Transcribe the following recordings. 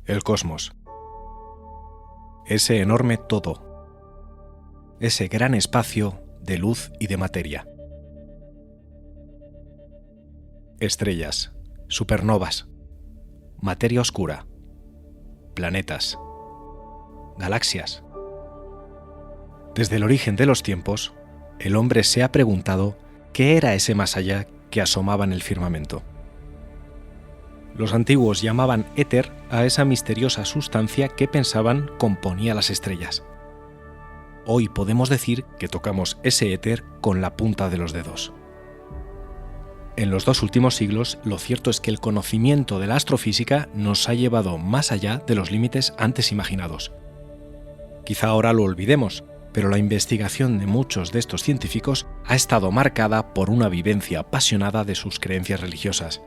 El cosmos. Ese enorme todo. Ese gran espacio de luz y de materia. Estrellas, supernovas, materia oscura, planetas, galaxias. Desde el origen de los tiempos, el hombre se ha preguntado qué era ese más allá que asomaba en el firmamento. Los antiguos llamaban éter a esa misteriosa sustancia que pensaban componía las estrellas. Hoy podemos decir que tocamos ese éter con la punta de los dedos. En los 2 últimos siglos, lo cierto es que el conocimiento de la astrofísica nos ha llevado más allá de los límites antes imaginados. Quizá ahora lo olvidemos, pero la investigación de muchos de estos científicos ha estado marcada por una vivencia apasionada de sus creencias religiosas.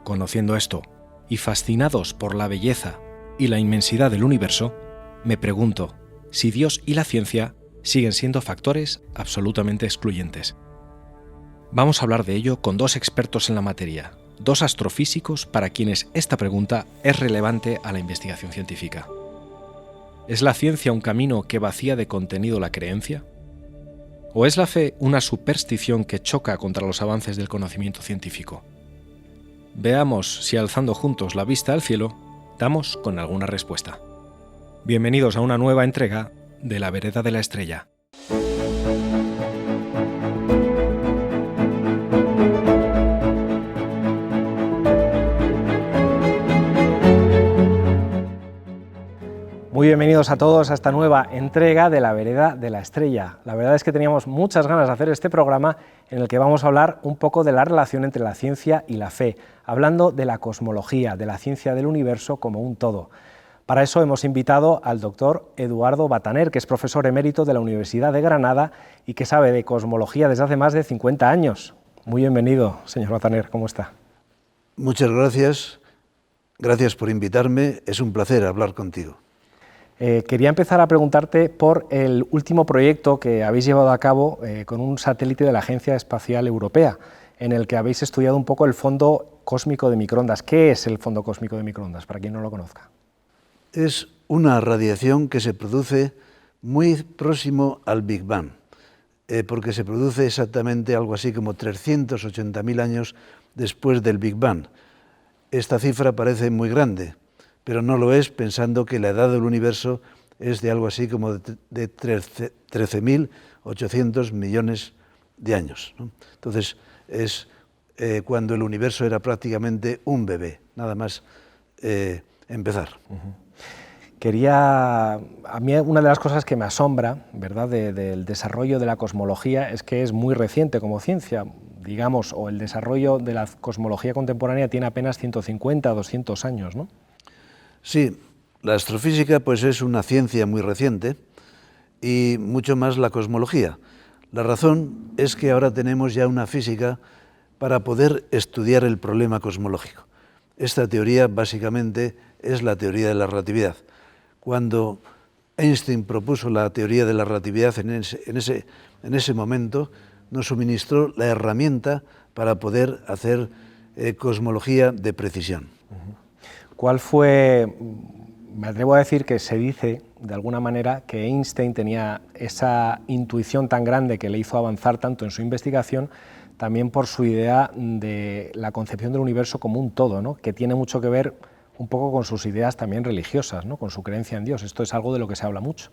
Conociendo esto, y fascinados por la belleza y la inmensidad del universo, me pregunto si Dios y la ciencia siguen siendo factores absolutamente excluyentes. Vamos a hablar de ello con 2 expertos en la materia, 2 astrofísicos para quienes esta pregunta es relevante a la investigación científica. ¿Es la ciencia un camino que vacía de contenido la creencia? ¿O es la fe una superstición que choca contra los avances del conocimiento científico? Veamos si alzando juntos la vista al cielo, damos con alguna respuesta. Bienvenidos a una nueva entrega de La Vereda de la Estrella. Muy bienvenidos a todos a esta nueva entrega de La Vereda de la Estrella. La verdad es que teníamos muchas ganas de hacer este programa en el que vamos a hablar un poco de la relación entre la ciencia y la fe, hablando de la cosmología, de la ciencia del universo como un todo. Para eso hemos invitado al doctor Eduardo Bataner, que es profesor emérito de la Universidad de Granada y que sabe de cosmología desde hace más de 50 años. Muy bienvenido, señor Bataner, ¿cómo está? Muchas gracias. Gracias por invitarme. Es un placer hablar contigo. Quería empezar a preguntarte por el último proyecto que habéis llevado a cabo con un satélite de la Agencia Espacial Europea, en el que habéis estudiado un poco el fondo cósmico de microondas. ¿Qué es el fondo cósmico de microondas, para quien no lo conozca? Es una radiación que se produce muy próximo al Big Bang, porque se produce exactamente algo así como 380.000 años después del Big Bang. Esta cifra parece muy grande, pero no lo es, pensando que la edad del universo es de algo así como de 13.800 millones de años, ¿no? Entonces, es cuando el universo era prácticamente un bebé, nada más empezar. A mí una de las cosas que me asombra, ¿verdad?, del desarrollo de la cosmología es que es muy reciente como ciencia, digamos, o el desarrollo de la cosmología contemporánea tiene apenas 150 o 200 años, ¿no? Sí, la astrofísica pues es una ciencia muy reciente y mucho más la cosmología. La razón es que ahora tenemos ya una física para poder estudiar el problema cosmológico. Esta teoría básicamente es la teoría de la relatividad. Cuando Einstein propuso la teoría de la relatividad en ese momento, nos suministró la herramienta para poder hacer cosmología de precisión. ¿Cuál fue, me atrevo a decir que se dice de alguna manera que Einstein tenía esa intuición tan grande que le hizo avanzar tanto en su investigación, también por su idea de la concepción del universo como un todo, ¿no?, que tiene mucho que ver un poco con sus ideas también religiosas, ¿no?, con su creencia en Dios? Esto es algo de lo que se habla mucho.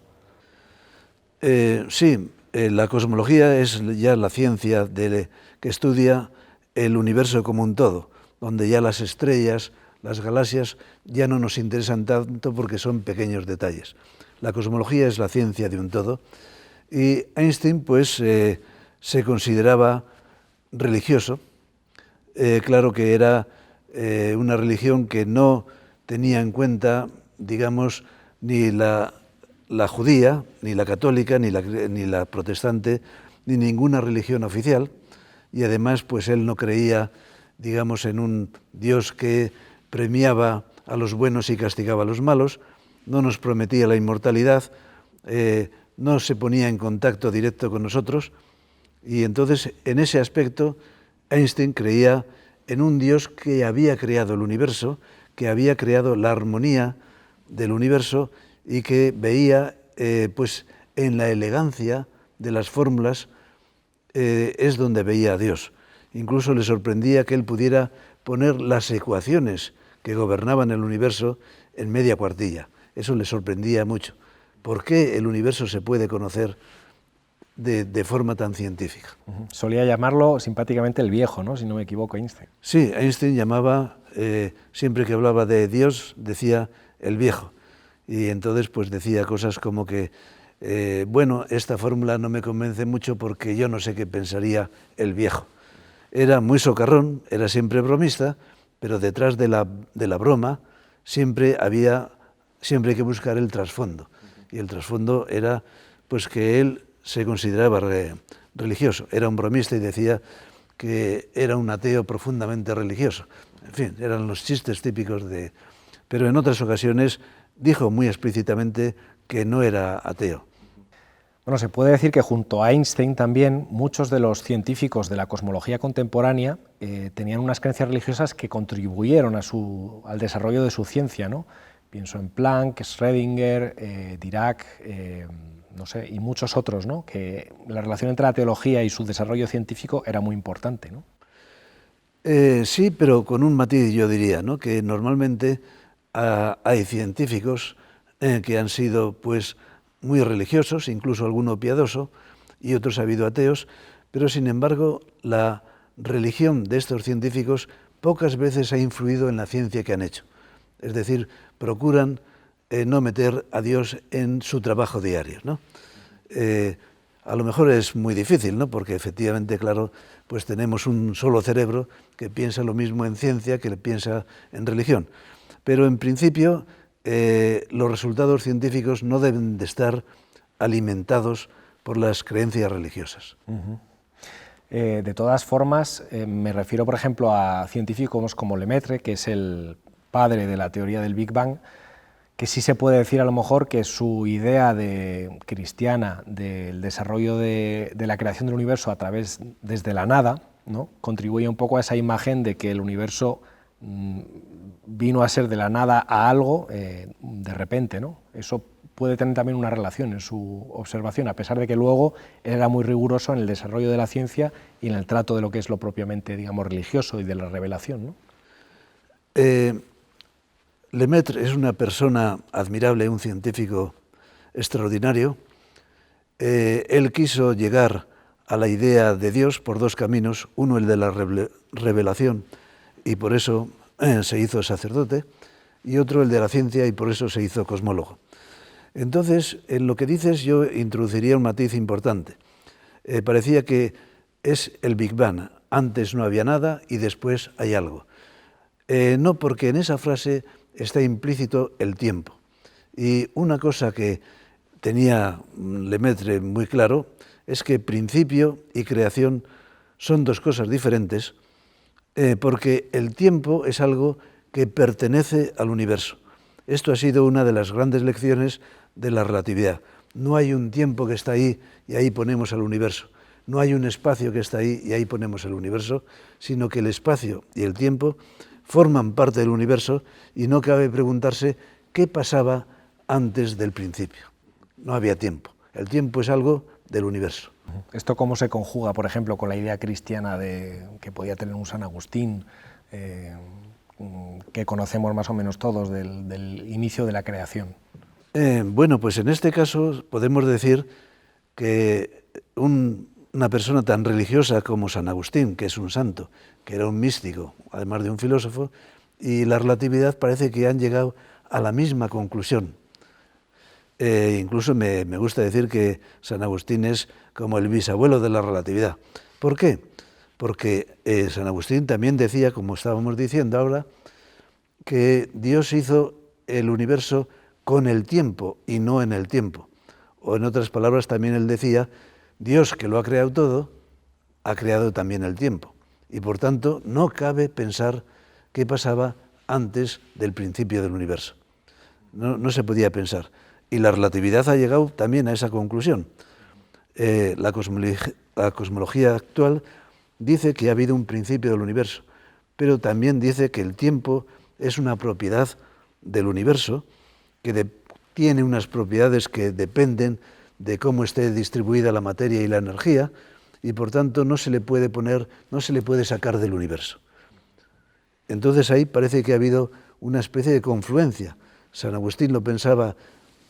Sí, la cosmología es ya la ciencia que estudia el universo como un todo, donde ya las estrellas, las galaxias ya no nos interesan tanto porque son pequeños detalles. La cosmología es la ciencia de un todo y Einstein pues se consideraba religioso. Claro que era una religión que no tenía en cuenta, digamos, ni la judía, ni la católica, ni la protestante, ni ninguna religión oficial, y además pues él no creía, digamos, en un Dios que premiaba a los buenos y castigaba a los malos, no nos prometía la inmortalidad, no se ponía en contacto directo con nosotros, y entonces en ese aspecto Einstein creía en un Dios que había creado el universo, que había creado la armonía del universo y que veía pues en la elegancia de las fórmulas es donde veía a Dios. Incluso le sorprendía que él pudiera poner las ecuaciones que gobernaban el universo en media cuartilla. Eso le sorprendía mucho. ¿Por qué el universo se puede conocer de forma tan científica? Solía llamarlo simpáticamente el viejo, ¿no? Si no me equivoco, Einstein. Sí, Einstein llamaba, siempre que hablaba de Dios, decía el viejo. Y entonces pues decía cosas como que, bueno, esta fórmula no me convence mucho porque yo no sé qué pensaría el viejo. Era muy socarrón, era siempre bromista, pero detrás de la broma siempre hay que buscar el trasfondo. Y el trasfondo era pues que él se consideraba religioso, era un bromista y decía que era un ateo profundamente religioso. En fin, eran los chistes típicos de... Pero en otras ocasiones dijo muy explícitamente que no era ateo. Bueno, se puede decir que junto a Einstein también muchos de los científicos de la cosmología contemporánea tenían unas creencias religiosas que contribuyeron al desarrollo de su ciencia, ¿no? Pienso en Planck, Schrödinger, Dirac, no sé, y muchos otros, ¿no? Que la relación entre la teología y su desarrollo científico era muy importante, ¿no? Sí, pero con un matiz, yo diría, ¿no? Que normalmente hay científicos que han sido pues muy religiosos, incluso alguno piadoso, y otros ha habido ateos, pero sin embargo la religión de estos científicos pocas veces ha influido en la ciencia que han hecho. Es decir, procuran no meter a Dios en su trabajo diario, ¿no? A lo mejor es muy difícil, ¿no? Porque efectivamente, claro, pues tenemos un solo cerebro que piensa lo mismo en ciencia que piensa en religión. Pero en principio los resultados científicos no deben de estar alimentados por las creencias religiosas. De todas formas, me refiero, por ejemplo, a científicos como Lemaitre, que es el padre de la teoría del Big Bang, que sí se puede decir a lo mejor que su idea cristiana del desarrollo de la creación del universo desde la nada, ¿no? Contribuye un poco a esa imagen de que el universo vino a ser de la nada a algo de repente, ¿no? Eso puede tener también una relación en su observación, a pesar de que luego él era muy riguroso en el desarrollo de la ciencia y en el trato de lo que es lo propiamente, digamos, religioso y de la revelación, ¿no? Lemaitre es una persona admirable, un científico extraordinario. Él quiso llegar a la idea de Dios por dos caminos, uno el de la revelación, y por eso se hizo sacerdote, y otro el de la ciencia, y por eso se hizo cosmólogo. Entonces, en lo que dices yo introduciría un matiz importante. Parecía que es el Big Bang, antes no había nada y después hay algo. No, porque en esa frase está implícito el tiempo. Y una cosa que tenía Lemaitre muy claro es que principio y creación son dos cosas diferentes, porque el tiempo es algo que pertenece al universo. Esto ha sido una de las grandes lecciones de la relatividad. No hay un tiempo que está ahí y ahí ponemos al universo. No hay un espacio que está ahí y ahí ponemos el universo, sino que el espacio y el tiempo forman parte del universo y no cabe preguntarse qué pasaba antes del principio. No había tiempo. El tiempo es algo del universo. ¿Esto cómo se conjuga, por ejemplo, con la idea cristiana que podía tener un San Agustín, que conocemos más o menos todos del inicio de la creación? Bueno, pues en este caso podemos decir que una persona tan religiosa como San Agustín, que es un santo, que era un místico, además de un filósofo, y la relatividad parece que han llegado a la misma conclusión. Incluso me gusta decir que San Agustín es como el bisabuelo de la relatividad. ¿Por qué? Porque San Agustín también decía, como estábamos diciendo ahora, que Dios hizo el universo con el tiempo y no en el tiempo. O en otras palabras también él decía, Dios que lo ha creado todo, ha creado también el tiempo. Y por tanto no cabe pensar qué pasaba antes del principio del universo. No se podía pensar. Y la relatividad ha llegado también a esa conclusión. La cosmología actual dice que ha habido un principio del universo, pero también dice que el tiempo es una propiedad del universo que tiene unas propiedades que dependen de cómo esté distribuida la materia y la energía, y por tanto no se le puede sacar del universo. Entonces ahí parece que ha habido una especie de confluencia. San Agustín lo pensaba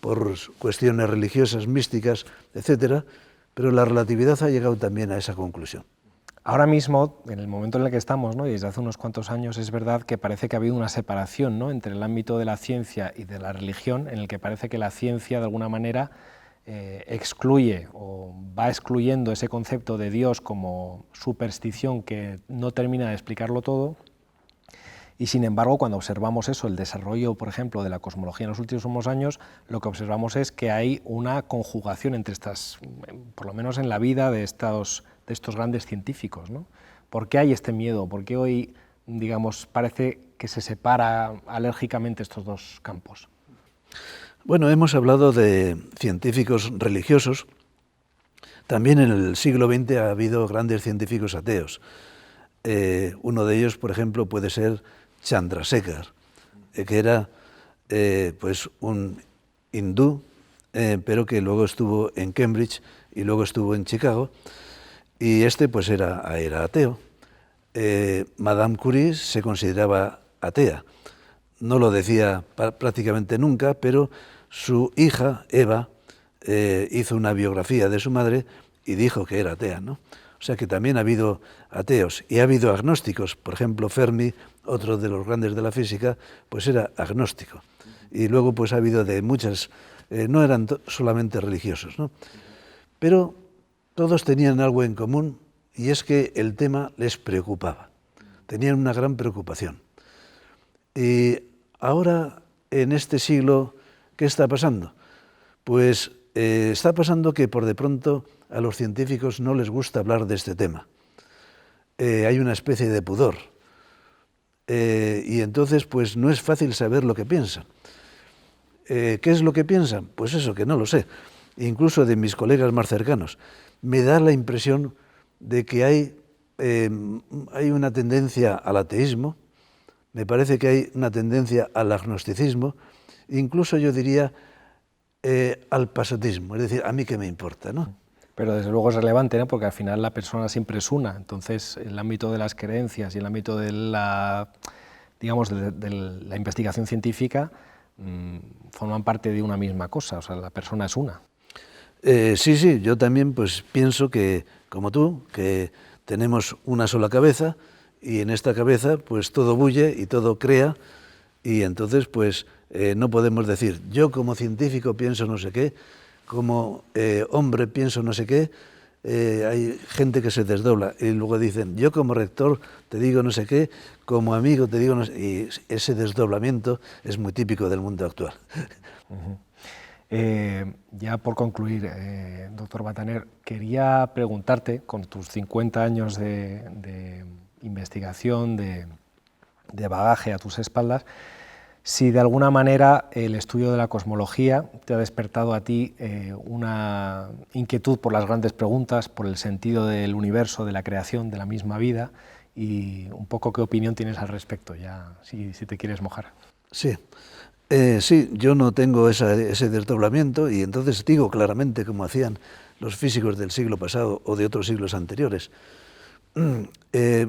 por cuestiones religiosas, místicas, etcétera, pero la relatividad ha llegado también a esa conclusión. Ahora mismo, en el momento en el que estamos, ¿no?, y desde hace unos cuantos años, es verdad que parece que ha habido una separación, ¿no?, entre el ámbito de la ciencia y de la religión, en el que parece que la ciencia, de alguna manera, excluye o va excluyendo ese concepto de Dios como superstición que no termina de explicarlo todo. Y sin embargo, cuando observamos eso, el desarrollo, por ejemplo, de la cosmología en los últimos años, lo que observamos es que hay una conjugación entre estas, por lo menos en la vida de estos grandes científicos, ¿no? ¿Por qué hay este miedo? ¿Por qué hoy, digamos, parece que se separa alérgicamente estos dos campos? Bueno, hemos hablado de científicos religiosos. También en el siglo XX ha habido grandes científicos ateos. Uno de ellos, por ejemplo, puede ser Chandrasekhar, que era pues un hindú, pero que luego estuvo en Cambridge y luego estuvo en Chicago, y pues era ateo. Madame Curie se consideraba atea. No lo decía prácticamente nunca, pero su hija, Eva, hizo una biografía de su madre y dijo que era atea, ¿no? O sea que también ha habido ateos y ha habido agnósticos. Por ejemplo, Fermi, otro de los grandes de la física, pues era agnóstico. Y luego pues ha habido de muchas, no eran solamente religiosos, ¿no? Pero todos tenían algo en común, y es que el tema les preocupaba. Tenían una gran preocupación. Y ahora, en este siglo, ¿qué está pasando? Pues está pasando que por de pronto a los científicos no les gusta hablar de este tema. Hay una especie de pudor. Y entonces pues no es fácil saber lo que piensan. ¿Qué es lo que piensan? Pues eso, que no lo sé. Incluso de mis colegas más cercanos. Me da la impresión de que hay una tendencia al ateísmo, me parece que hay una tendencia al agnosticismo, incluso yo diría al pasotismo, es decir, a mí qué me importa, ¿no? Pero desde luego es relevante, ¿no?, porque al final la persona siempre es una, entonces el ámbito de las creencias y el ámbito de la, digamos, de la investigación científica forman parte de una misma cosa, o sea, la persona es una. Sí, yo también pues pienso que, como tú, que tenemos una sola cabeza, y en esta cabeza pues todo bulle y todo crea, y entonces pues no podemos decir, yo como científico pienso no sé qué, como hombre pienso no sé qué. Hay gente que se desdobla y luego dicen, yo como rector te digo no sé qué, como amigo te digo no sé qué, y ese desdoblamiento es muy típico del mundo actual. Ya por concluir, doctor Bataner, quería preguntarte, con tus 50 años de investigación, de bagaje a tus espaldas, si de alguna manera el estudio de la cosmología te ha despertado a ti una inquietud por las grandes preguntas, por el sentido del universo, de la creación, de la misma vida, y un poco qué opinión tienes al respecto, ya si te quieres mojar. Sí. Sí, yo no tengo ese desdoblamiento, y entonces digo claramente como hacían los físicos del siglo pasado o de otros siglos anteriores.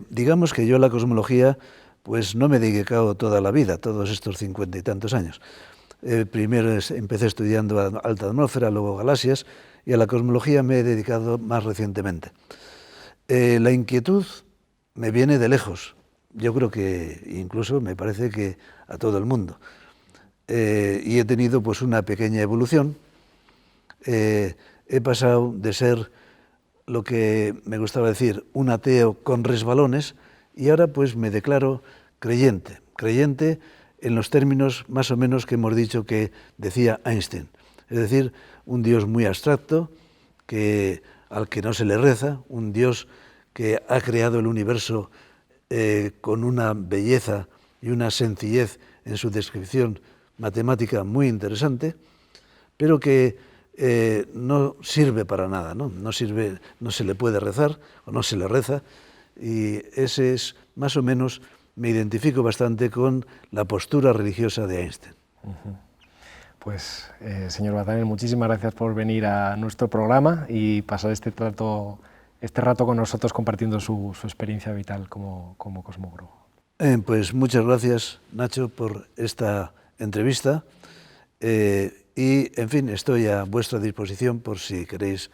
Digamos que yo a la cosmología pues no me he dedicado toda la vida, todos estos 50 y tantos años. Primero empecé estudiando alta atmósfera, luego galaxias, y a la cosmología me he dedicado más recientemente. La inquietud me viene de lejos, yo creo que incluso me parece que a todo el mundo. Y he tenido pues una pequeña evolución. He pasado de ser lo que me gustaba decir, un ateo con resbalones, y ahora pues me declaro creyente en los términos más o menos que hemos dicho que decía Einstein, es decir, un Dios muy abstracto, al que no se le reza, un Dios que ha creado el universo con una belleza y una sencillez en su descripción matemática muy interesante, pero que no sirve para nada, ¿no? No sirve, no se le puede rezar o no se le reza, y ese es más o menos me identifico bastante con la postura religiosa de Einstein. Pues, señor Baztaners, muchísimas gracias por venir a nuestro programa y pasar este rato con nosotros compartiendo su experiencia vital como cosmógrafo. Pues muchas gracias, Nacho, por esta entrevista y, en fin, estoy a vuestra disposición por si queréis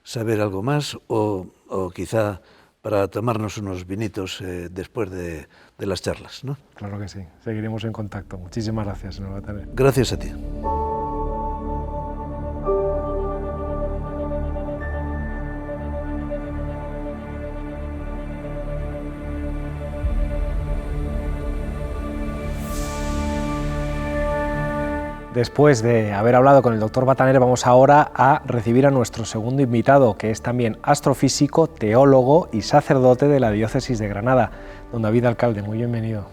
saber algo más o quizá para tomarnos unos vinitos después de las charlas, ¿no? Claro que sí, seguiremos en contacto. Muchísimas gracias, señor Baztaners. Gracias a ti. Después de haber hablado con el doctor Baztaners, vamos ahora a recibir a nuestro segundo invitado, que es también astrofísico, teólogo y sacerdote de la Diócesis de Granada, don David Alcalde. Muy bienvenido.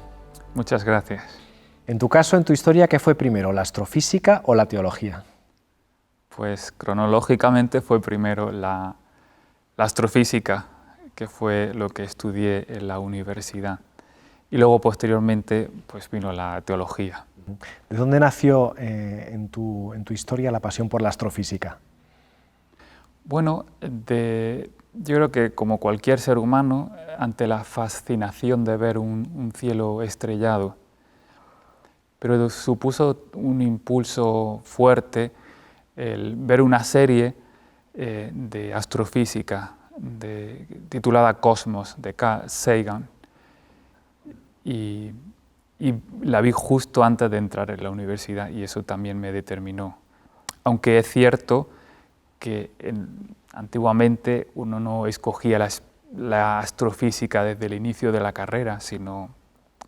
Muchas gracias. En tu caso, en tu historia, ¿qué fue primero, la astrofísica o la teología? Pues cronológicamente fue primero la astrofísica, que fue lo que estudié en la universidad, y luego posteriormente pues vino la teología. ¿De dónde nació en tu historia la pasión por la astrofísica? Bueno, yo creo que como cualquier ser humano, ante la fascinación de ver un cielo estrellado, pero supuso un impulso fuerte el ver una serie de astrofísica titulada Cosmos, de Carl Sagan, y la vi justo antes de entrar en la universidad y eso también me determinó. Aunque es cierto que antiguamente uno no escogía la astrofísica desde el inicio de la carrera, sino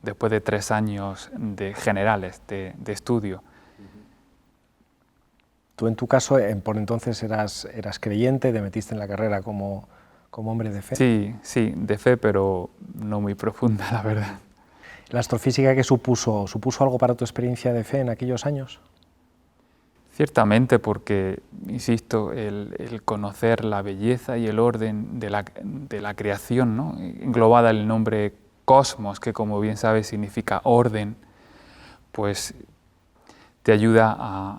después de 3 años generales de estudio. Tú en tu caso, por entonces eras creyente, te metiste en la carrera como hombre de fe. Sí, de fe, pero no muy profunda, la verdad. ¿La astrofísica qué supuso algo para tu experiencia de fe en aquellos años? Ciertamente, porque, insisto, el conocer la belleza y el orden de la creación, ¿no?, englobada en el nombre cosmos, que como bien sabes significa orden, pues te ayuda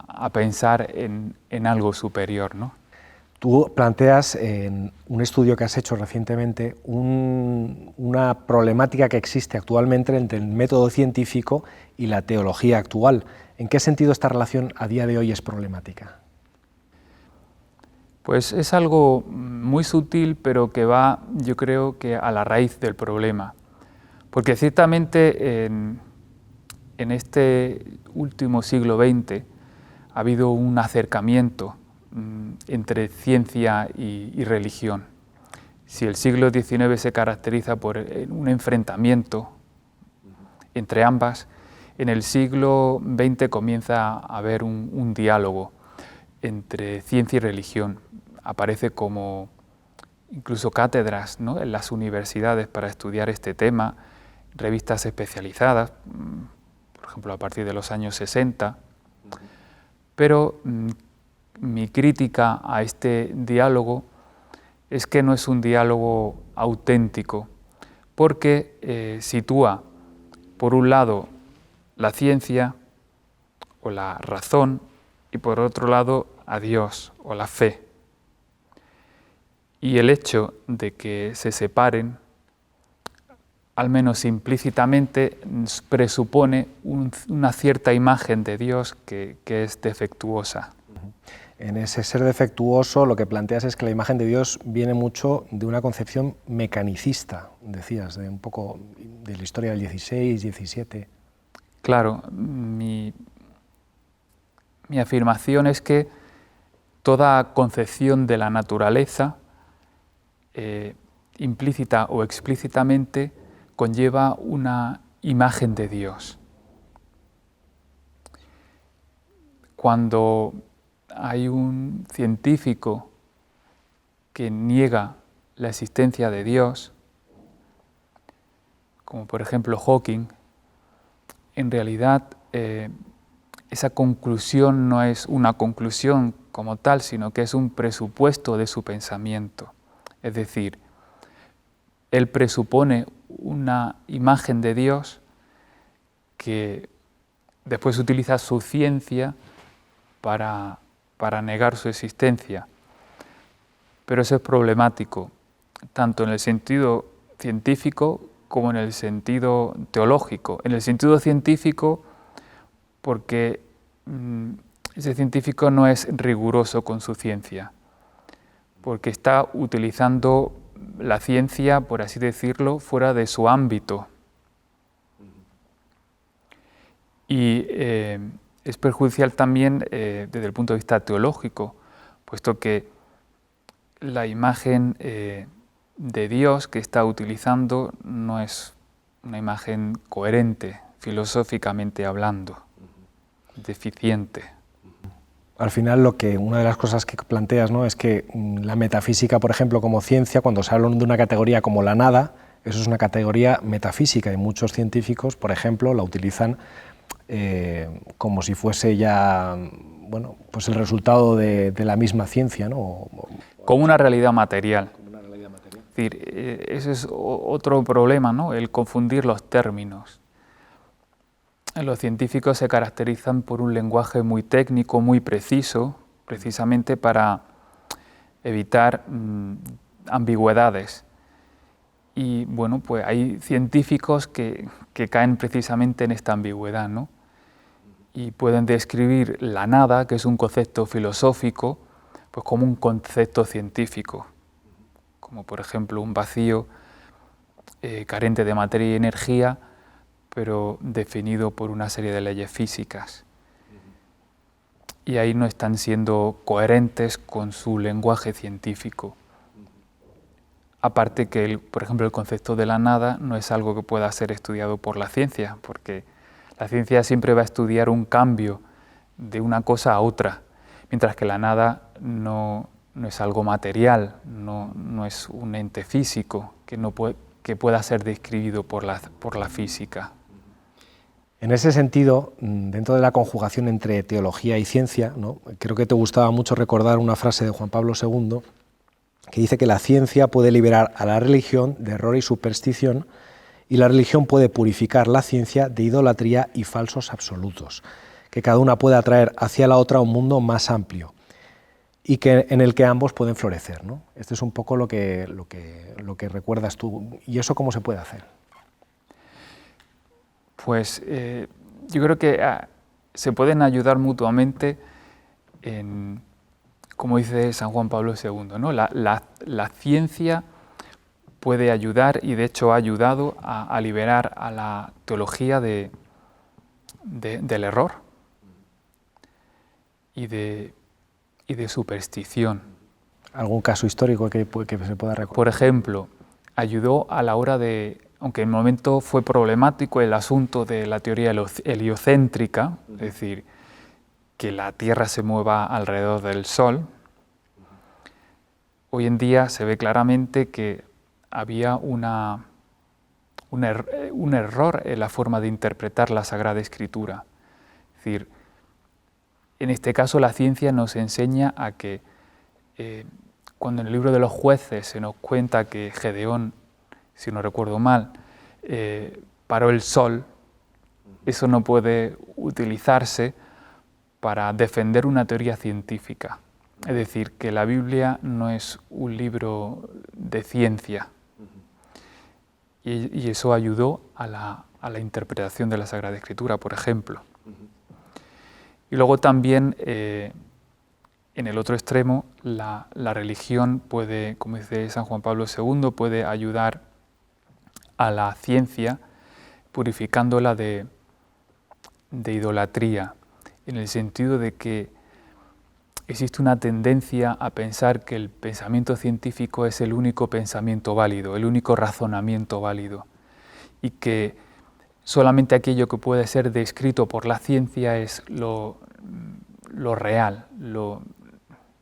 a pensar en algo superior, ¿no? Tú planteas en un estudio que has hecho recientemente una problemática que existe actualmente entre el método científico y la teología actual. ¿En qué sentido esta relación a día de hoy es problemática? Pues es algo muy sutil, pero que va, yo creo, que a la raíz del problema. Porque ciertamente en este último siglo XX ha habido un acercamiento entre ciencia y religión. Si el siglo XIX se caracteriza por un enfrentamiento entre ambas, en el siglo XX comienza a haber un diálogo entre ciencia y religión. Aparece como incluso cátedras, ¿no?, en las universidades para estudiar este tema, revistas especializadas, por ejemplo a partir de los años 60, pero mi crítica a este diálogo es que no es un diálogo auténtico, porque sitúa, por un lado, la ciencia o la razón y por otro lado a Dios o la fe. Y el hecho de que se separen, al menos implícitamente, presupone una cierta imagen de Dios que es defectuosa. En ese ser defectuoso lo que planteas es que la imagen de Dios viene mucho de una concepción mecanicista, decías, de un poco de la historia del 16, 17. Claro, mi afirmación es que toda concepción de la naturaleza, implícita o explícitamente, conlleva una imagen de Dios. Cuando hay un científico que niega la existencia de Dios, como por ejemplo Hawking, en realidad esa conclusión no es una conclusión como tal, sino que es un presupuesto de su pensamiento. Es decir, él presupone una imagen de Dios que después utiliza su ciencia para negar su existencia. Pero eso es problemático, tanto en el sentido científico como en el sentido teológico. En el sentido científico, porque ese científico no es riguroso con su ciencia, porque está utilizando la ciencia, por así decirlo, fuera de su ámbito. Y es perjudicial también desde el punto de vista teológico, puesto que la imagen de Dios que está utilizando no es una imagen coherente, filosóficamente hablando, deficiente. Al final, una de las cosas que planteas, ¿no?, es que la metafísica, por ejemplo, como ciencia, cuando se habla de una categoría como la nada, eso es una categoría metafísica y muchos científicos, por ejemplo, la utilizan como si fuese ya, bueno, pues el resultado de la misma ciencia, ¿no? Como una realidad material. Es decir, ese es otro problema, ¿no?, el confundir los términos. Los científicos se caracterizan por un lenguaje muy técnico, muy preciso, precisamente para evitar ambigüedades. Y bueno, pues hay científicos que caen precisamente en esta ambigüedad, ¿no? Y pueden describir la nada, que es un concepto filosófico, pues como un concepto científico, como por ejemplo un vacío carente de materia y energía, pero definido por una serie de leyes físicas. Y ahí no están siendo coherentes con su lenguaje científico. Aparte que, por ejemplo, el concepto de la nada no es algo que pueda ser estudiado por la ciencia, porque la ciencia siempre va a estudiar un cambio de una cosa a otra, mientras que la nada no es algo material, no es un ente físico que pueda ser describido por la física. En ese sentido, dentro de la conjugación entre teología y ciencia, ¿no?, creo que te gustaba mucho recordar una frase de Juan Pablo II que dice que la ciencia puede liberar a la religión de error y superstición y la religión puede purificar la ciencia de idolatría y falsos absolutos, que cada una puede atraer hacia la otra un mundo más amplio y en el que ambos pueden florecer, ¿no? Este es un poco lo que recuerdas tú. ¿Y eso cómo se puede hacer? Pues yo creo que se pueden ayudar mutuamente como dice San Juan Pablo II, ¿no? La ciencia puede ayudar, y de hecho ha ayudado a liberar a la teología del error y de superstición. ¿Algún caso histórico que se pueda recordar? Por ejemplo, ayudó a la hora de, aunque en el momento fue problemático el asunto de la teoría heliocéntrica, es decir, que la Tierra se mueva alrededor del Sol. Hoy en día se ve claramente que había un error en la forma de interpretar la Sagrada Escritura. Es decir, en este caso la ciencia nos enseña a que cuando en el libro de los Jueces se nos cuenta que Gedeón, si no recuerdo mal, paró el sol, eso no puede utilizarse para defender una teoría científica. Es decir, que la Biblia no es un libro de ciencia. Y eso ayudó a la interpretación de la Sagrada Escritura, por ejemplo. Y luego también, en el otro extremo, la religión puede, como dice San Juan Pablo II, puede ayudar a la ciencia purificándola de idolatría, en el sentido de que existe una tendencia a pensar que el pensamiento científico es el único pensamiento válido, el único razonamiento válido, y que solamente aquello que puede ser descrito por la ciencia es lo real,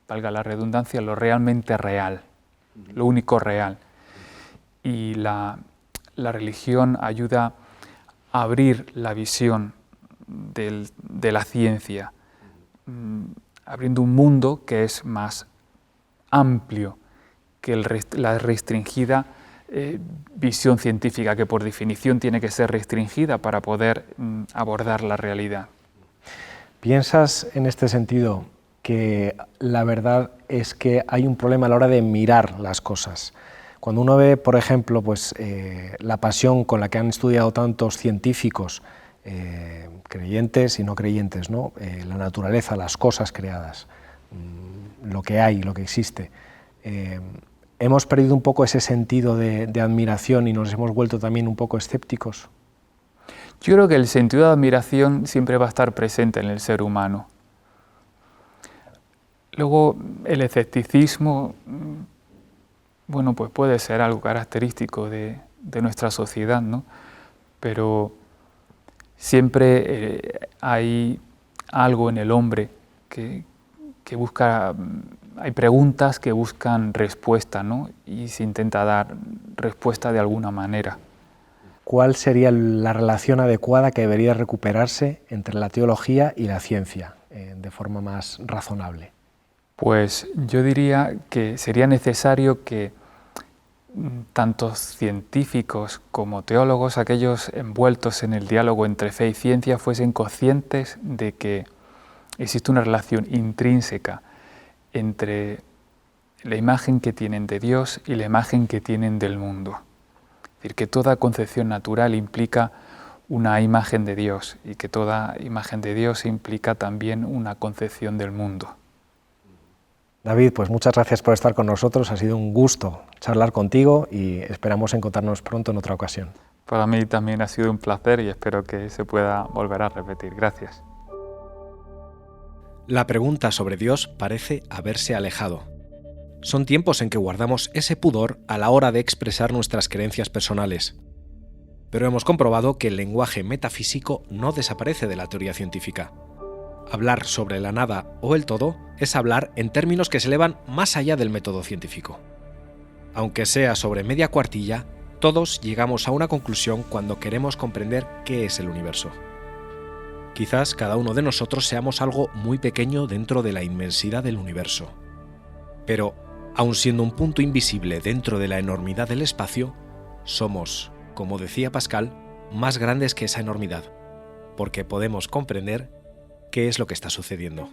valga la redundancia, lo realmente real, lo único real. Y la religión ayuda a abrir la visión de la ciencia, abriendo un mundo que es más amplio que la restringida visión científica que por definición tiene que ser restringida para poder abordar la realidad. ¿Piensas en este sentido que la verdad es que hay un problema a la hora de mirar las cosas? Cuando uno ve, por ejemplo, pues, la pasión con la que han estudiado tantos científicos, creyentes y no creyentes, ¿no? La naturaleza, las cosas creadas, lo que hay, lo que existe, ¿hemos perdido un poco ese sentido de admiración y nos hemos vuelto también un poco escépticos? Yo creo que el sentido de admiración siempre va a estar presente en el ser humano. Luego, el escepticismo, bueno, pues puede ser algo característico de nuestra sociedad, ¿no? Pero siempre hay algo en el hombre que busca, hay preguntas que buscan respuesta, ¿no? Y se intenta dar respuesta de alguna manera. ¿Cuál sería la relación adecuada que debería recuperarse entre la teología y la ciencia, de forma más razonable? Pues yo diría que sería necesario que tanto científicos como teólogos, aquellos envueltos en el diálogo entre fe y ciencia, fuesen conscientes de que existe una relación intrínseca entre la imagen que tienen de Dios y la imagen que tienen del mundo. Es decir, que toda concepción natural implica una imagen de Dios y que toda imagen de Dios implica también una concepción del mundo. David, pues muchas gracias por estar con nosotros, ha sido un gusto charlar contigo y esperamos encontrarnos pronto en otra ocasión. Para mí también ha sido un placer y espero que se pueda volver a repetir. Gracias. La pregunta sobre Dios parece haberse alejado. Son tiempos en que guardamos ese pudor a la hora de expresar nuestras creencias personales. Pero hemos comprobado que el lenguaje metafísico no desaparece de la teoría científica. Hablar sobre la nada o el todo es hablar en términos que se elevan más allá del método científico. Aunque sea sobre media cuartilla, todos llegamos a una conclusión cuando queremos comprender qué es el universo. Quizás cada uno de nosotros seamos algo muy pequeño dentro de la inmensidad del universo. Pero, aun siendo un punto invisible dentro de la enormidad del espacio, somos, como decía Pascal, más grandes que esa enormidad, porque podemos comprender qué es lo que está sucediendo.